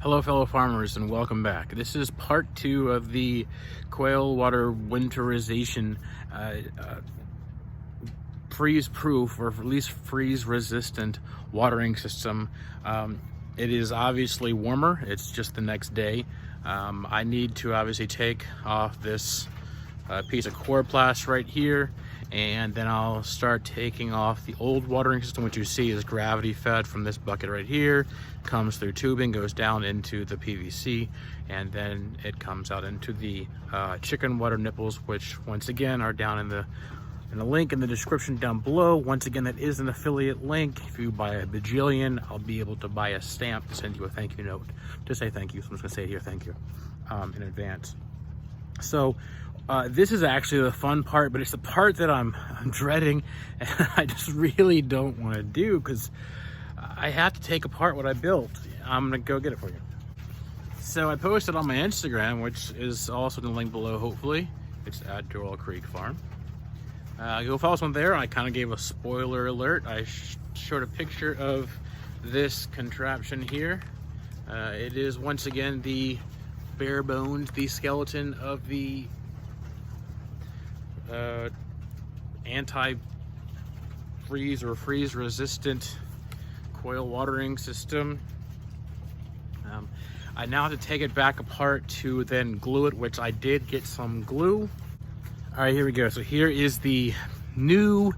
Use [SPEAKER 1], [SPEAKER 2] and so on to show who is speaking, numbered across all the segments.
[SPEAKER 1] Hello fellow farmers and welcome back. This is part 2 of the quail water winterization freeze-proof, or at least freeze-resistant watering system. It is obviously warmer. It's just the next day. I need to obviously take off this piece of chloroplast right here, and then I'll start taking off the old watering system, which you see is gravity fed from this bucket right here, comes through tubing, goes down into the PVC, and then it comes out into the chicken water nipples, which once again are down in the link in the description down below. Once again, that is an affiliate link. If you buy a bajillion, I'll be able to buy a stamp to send you a thank you note to say thank you. So I'm just gonna say here thank you in advance. So this is actually the fun part, but it's the part that I'm dreading, and I just really don't want to do because I have to take apart what I built. I'm gonna go get it for you. So I posted on my Instagram, which is also in the link below, hopefully. It's at Dorrell Creek Farm. Go follow us on there. I kind of gave a spoiler alert. I showed a picture of this contraption here. It is once again the bare bones, the skeleton of the anti-freeze or freeze-resistant quail watering system. I now have to take it back apart to then glue it, which I did get some glue. All right, here we go. So here is the new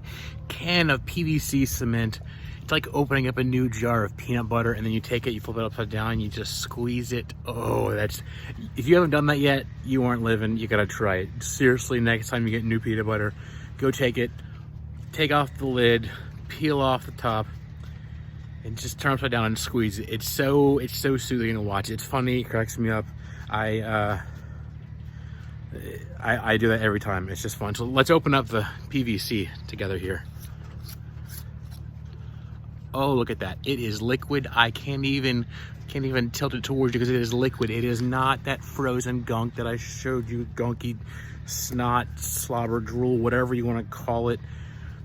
[SPEAKER 1] can of PVC cement. It's like opening up a new jar of peanut butter, and then you take it, you flip it upside down, and you just squeeze it. Oh, if you haven't done that yet, you aren't living. You gotta try it. Seriously, next time you get new peanut butter, go take it, take off the lid, peel off the top, and just turn upside down and squeeze it. It's so soothing to watch. It's funny, it cracks me up. I do that every time. It's just fun. So let's open up the PVC together here. Oh, look at that. It is liquid. I can't even tilt it towards you because it is liquid. It is not that frozen gunk that I showed you, gunky snot, slobber, drool, whatever you want to call it,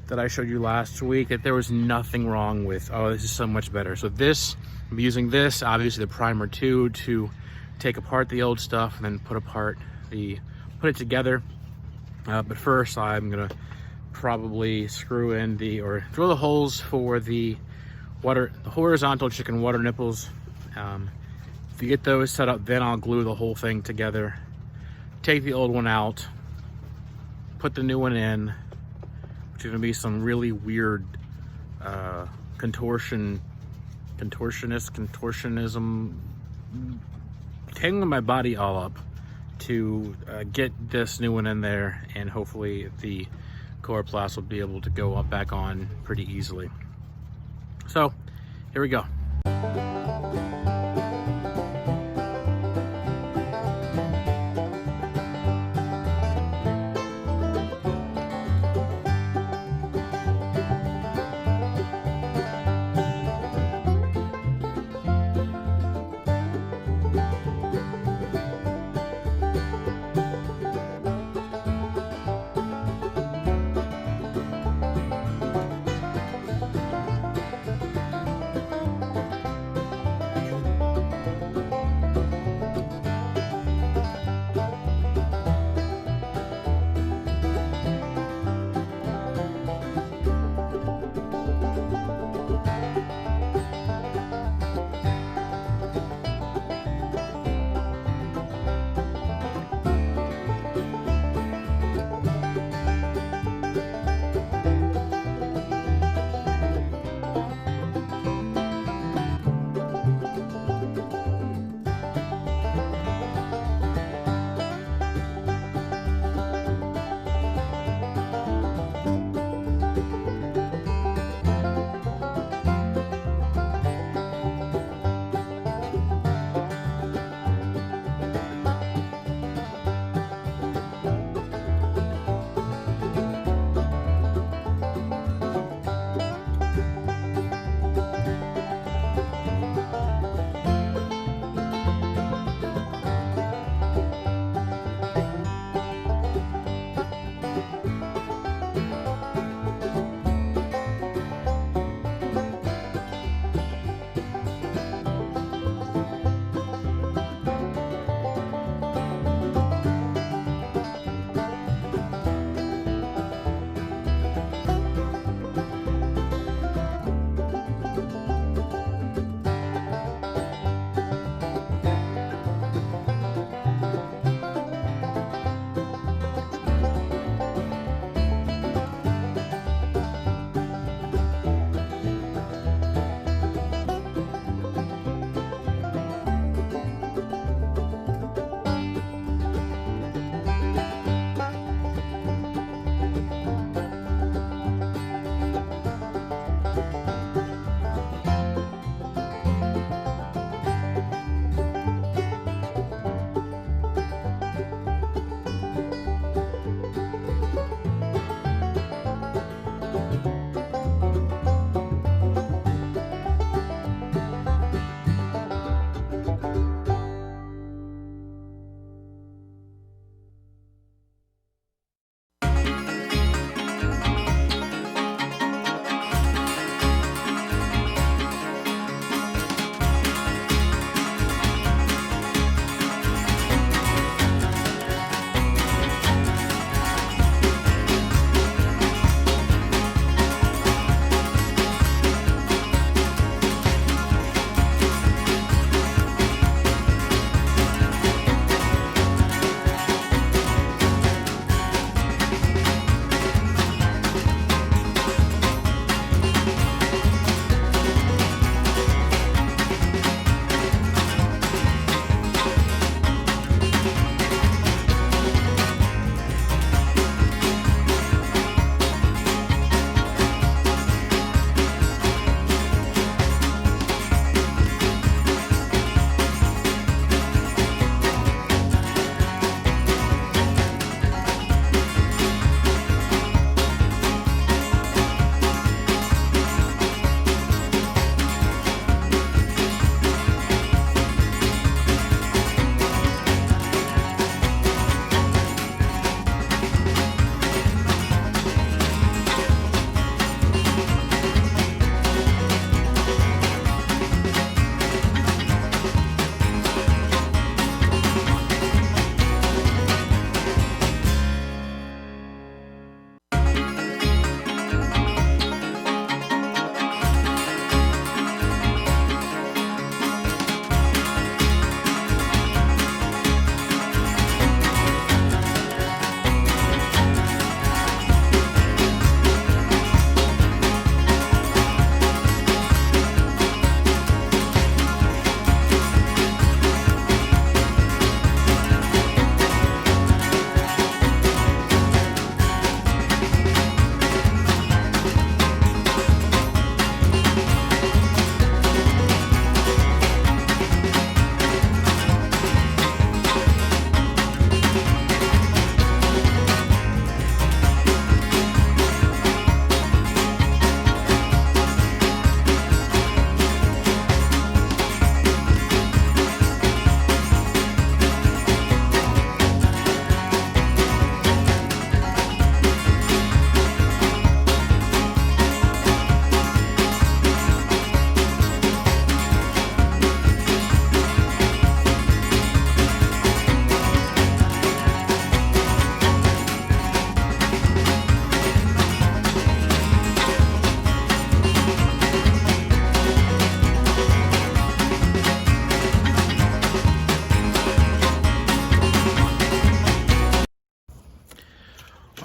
[SPEAKER 1] that I showed you last week, that there was nothing wrong with. Oh, this is so much better. So this, I'm using this, obviously the primer too, to take apart the old stuff and then put it together. But first I'm gonna probably screw in or drill the holes for the horizontal chicken water nipples. If you get those set up, then I'll glue the whole thing together. Take the old one out, put the new one in, which is gonna be some really weird contortionism, tangling my body all up to get this new one in there, and hopefully the chloroplast will be able to go up back on pretty easily. So here we go.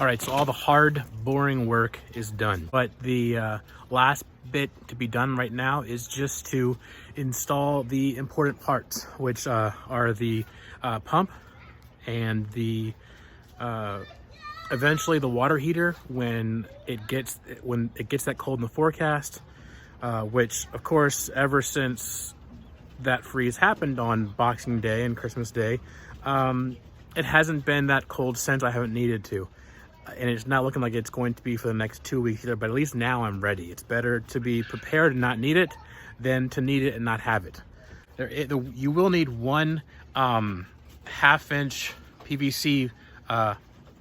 [SPEAKER 1] All right, so all the hard, boring work is done. But the last bit to be done right now is just to install the important parts, which are the pump and the eventually the water heater when it gets that cold in the forecast, which of course ever since that freeze happened on Boxing Day and Christmas Day, it hasn't been that cold since. I haven't needed to, and it's not looking like it's going to be for the next 2 weeks either, but at least now I'm ready. It's better to be prepared and not need it than to need it and not have it. You will need one 1/2-inch PVC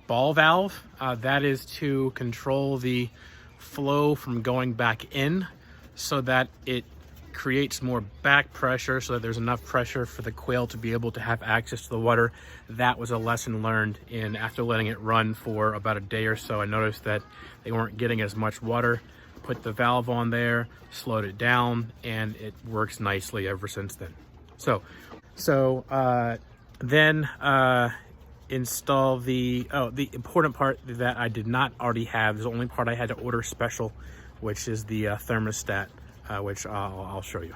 [SPEAKER 1] ball valve. That is to control the flow from going back in so that it creates more back pressure, so that there's enough pressure for the quail to be able to have access to the water. That was a lesson learned after letting it run for about a day or so. I noticed that they weren't getting as much water. Put the valve on there, slowed it down, and it works nicely ever since then. Then install the important part that I did not already have. Is the only part I had to order special, which is the thermostat, which I'll show you.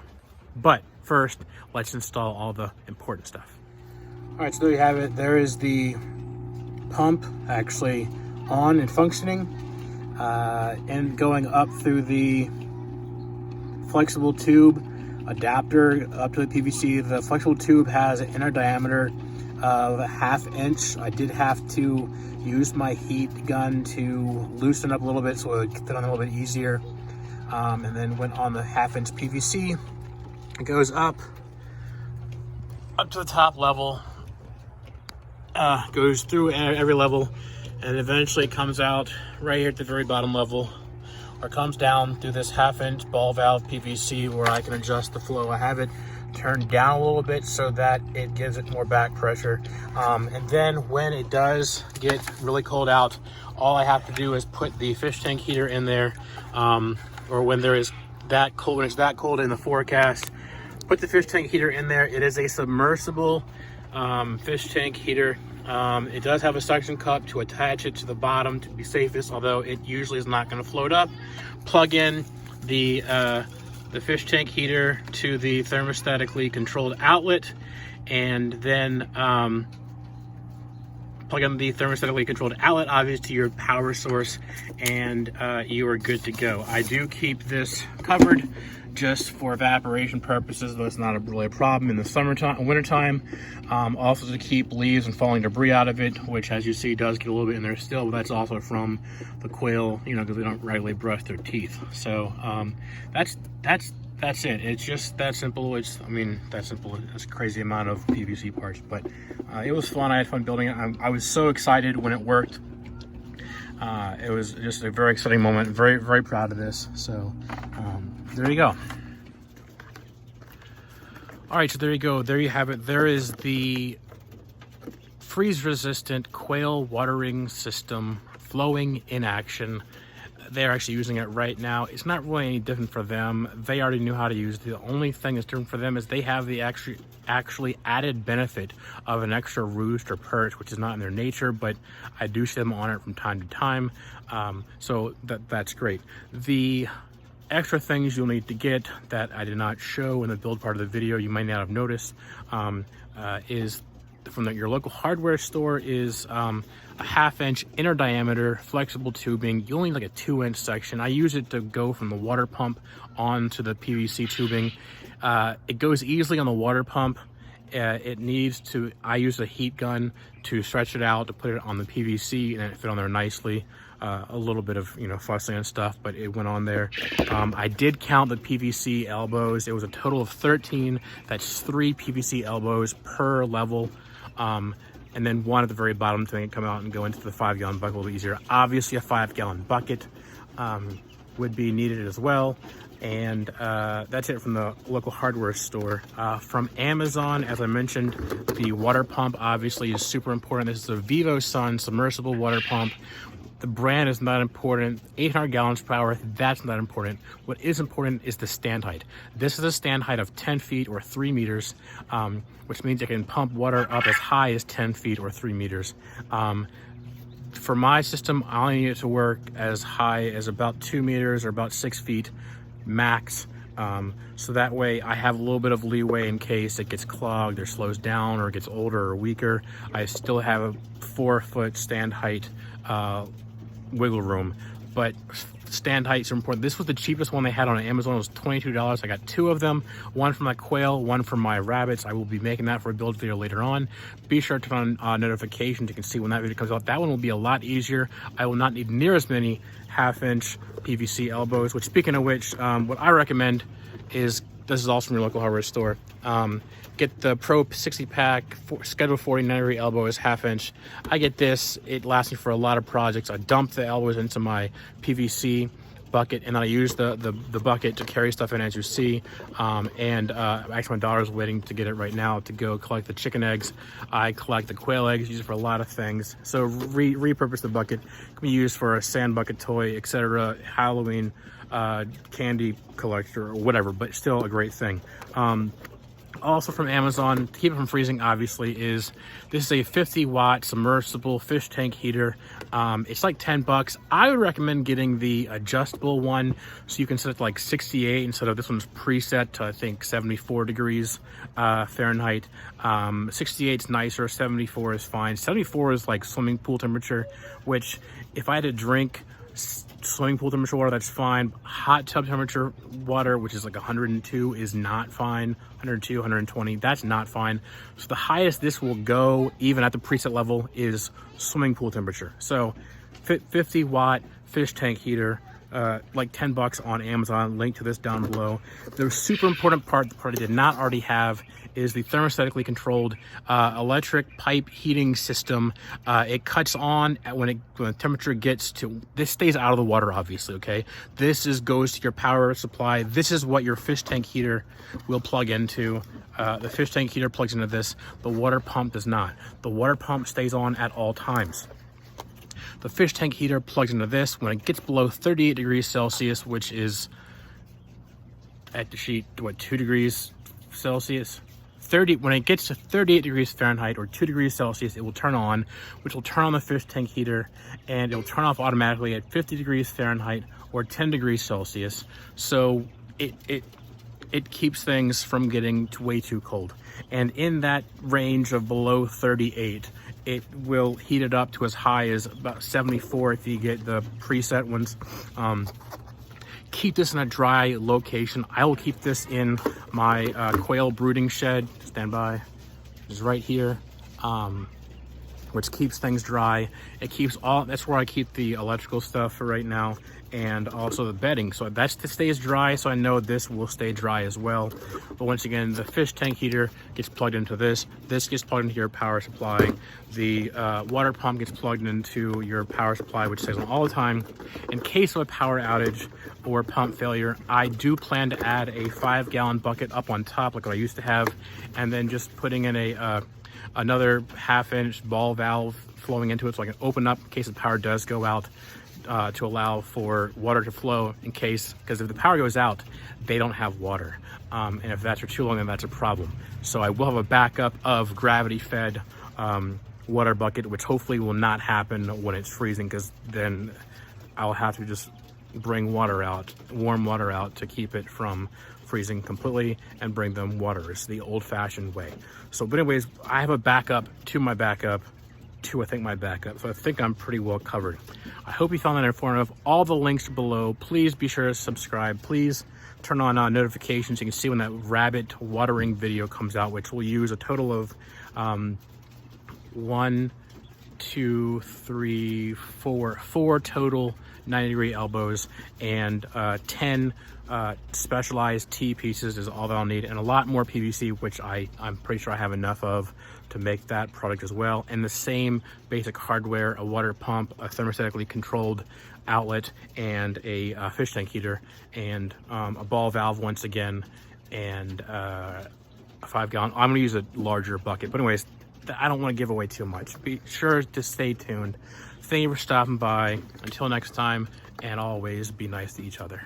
[SPEAKER 1] But first, let's install all the important stuff. All right, so there you have it. There is the pump actually on and functioning, and going up through the flexible tube adapter up to the PVC. The flexible tube has an inner diameter of 1/2 inch. I did have to use my heat gun to loosen up a little bit so it would fit on a little bit easier, and then went on the 1/2 inch PVC. It goes up to the top level, goes through every level, and eventually comes out right here at the very bottom level, or comes down through this 1/2 inch ball valve PVC where I can adjust the flow. I have it turned down a little bit so that it gives it more back pressure. And then when it does get really cold out, all I have to do is put the fish tank heater in there, or when there is that cold, when it's that cold in the forecast, put the fish tank heater in there. It is a submersible fish tank heater. It does have a suction cup to attach it to the bottom to be safest, although it usually is not going to float up. Plug in the fish tank heater to the thermostatically controlled outlet, and then plug in the thermostatically controlled outlet, obviously, to your power source, and you are good to go. I do keep this covered just for evaporation purposes, though it's not really a problem in the summertime, wintertime. Also to keep leaves and falling debris out of it, which, as you see, does get a little bit in there still, but that's also from the quail, you know, because they don't regularly brush their teeth. So that's it. It's just that simple. It's a crazy amount of PVC parts, but it was fun. I had fun building it. I was so excited when it worked. It was just a very exciting moment. Very, very proud of this. So there you go. All right, so there you go. There you have it. There is the freeze-resistant quail watering system flowing in action. They're actually using it right now. It's not really any different for them. They already knew how to use it. The only thing that's different for them is they have the actually added benefit of an extra roost or perch, which is not in their nature, but I do see them on it from time to time. So that's great. The extra things you'll need to get that I did not show in the build part of the video, you might not have noticed, is from your local hardware store, is a 1/2 inch inner diameter flexible tubing. You'll need like a 2-inch section. I use it to go from the water pump onto the PVC tubing. It goes easily on the water pump. I use a heat gun to stretch it out to put it on the PVC, and it fit on there nicely. A little bit of, fussing and stuff, but it went on there. I did count the PVC elbows. It was a total of 13. That's 3 PVC elbows per level. And then one at the very bottom to make it come out and go into the 5-gallon bucket a little easier. Obviously a 5-gallon bucket would be needed as well. And that's it from the local hardware store. From Amazon, as I mentioned, the water pump obviously is super important. This is a Vivo Sun submersible water pump. The brand is not important. 800 gallons per hour, that's not important. What is important is the stand height. This is a stand height of 10 feet or 3 meters, which means it can pump water up as high as 10 feet or 3 meters. for my system, I only need it to work as high as about 2 meters or about 6 feet max. So that way I have a little bit of leeway in case it gets clogged or slows down or gets older or weaker. I still have a 4-foot stand height wiggle room, but stand heights are important. This was the cheapest one they had on Amazon. It was $22. I got 2 of them, one for my quail, one for my rabbits. I will be making that for a build video later on. Be sure to turn on notifications. You can see when that video comes out. That one will be a lot easier. I will not need near as many 1/2-inch PVC elbows, which, speaking of which, what I recommend is, this is also from your local hardware store, get the Pro 60 pack Schedule 40 90-degree elbows 1/2-inch. I get this, it lasts me for a lot of projects. I dump the elbows into my PVC bucket, and then I use the bucket to carry stuff in, as you see. Actually, my daughter's waiting to get it right now to go collect the chicken eggs. I collect the quail eggs, use it for a lot of things. So repurpose the bucket. It can be used for a sand bucket toy, etc., Halloween candy collector or whatever, but still a great thing. Also from Amazon, to keep it from freezing, obviously, is this is a 50-watt submersible fish tank heater. It's like $10. I would recommend getting the adjustable one, so you can set it to like 68 instead of this one's preset to, I think, 74 degrees Fahrenheit. 68 is nicer, 74 is fine. 74 is like swimming pool temperature, which if I had to drink swimming pool temperature water, that's fine. Hot tub temperature water, which is like 102, is not fine. 102, 120, that's not fine. So the highest this will go, even at the preset level, is swimming pool temperature. So 50-watt fish tank heater, like $10 on Amazon. Link to this down below. The super important part, the part I did not already have, is the thermostatically controlled electric pipe heating system. It cuts on when the temperature gets to, this stays out of the water, obviously, okay? This goes to your power supply. This is what your fish tank heater will plug into. The fish tank heater plugs into this. The water pump does not. The water pump stays on at all times. The fish tank heater plugs into this. When it gets below 38 degrees Celsius, which is at the sheet, what, 2 degrees Celsius? When it gets to 38 degrees Fahrenheit or 2 degrees Celsius, it will turn on, which will turn on the fish tank heater, and it will turn off automatically at 50 degrees Fahrenheit or 10 degrees Celsius. So it keeps things from getting way too cold. And in that range of below 38, it will heat it up to as high as about 74 if you get the preset ones. Keep this in a dry location. I will keep this in my quail brooding shed. Stand by. It's right here, which keeps things dry. It keeps all, that's where I keep the electrical stuff for right now, and also the bedding. So that's to stays dry, so I know this will stay dry as well. But once again, the fish tank heater gets plugged into this. This gets plugged into your power supply. The water pump gets plugged into your power supply, which stays on all the time. In case of a power outage or pump failure, I do plan to add a 5-gallon bucket up on top like what I used to have, and then just putting in a another 1/2-inch ball valve flowing into it, so I can open up in case the power does go out, to allow for water to flow in case, because if the power goes out, they don't have water. And if that's for too long, then that's a problem. So I will have a backup of gravity-fed water bucket, which hopefully will not happen when it's freezing, because then I'll have to just bring water out, warm water out, to keep it from freezing completely and bring them water. It's the old-fashioned way. So, but anyways, I have a backup to my backup to, I think, my backup. So I think I'm pretty well covered. I hope you found that informative. All the links are below. Please be sure to subscribe. Please turn on notifications. You can see when that rabbit watering video comes out, which will use a total of 1, 2, 3, 4 total 90-degree elbows, and 10 specialized T pieces is all that I'll need, and a lot more PVC, which I'm pretty sure I have enough of to make that product as well. And the same basic hardware: a water pump, a thermostatically controlled outlet, and a fish tank heater, and a ball valve once again, and a 5-gallon. I'm gonna use a larger bucket, but anyways, I don't want to give away too much. Be sure to stay tuned. Thank you for stopping by. Until next time, and always be nice to each other.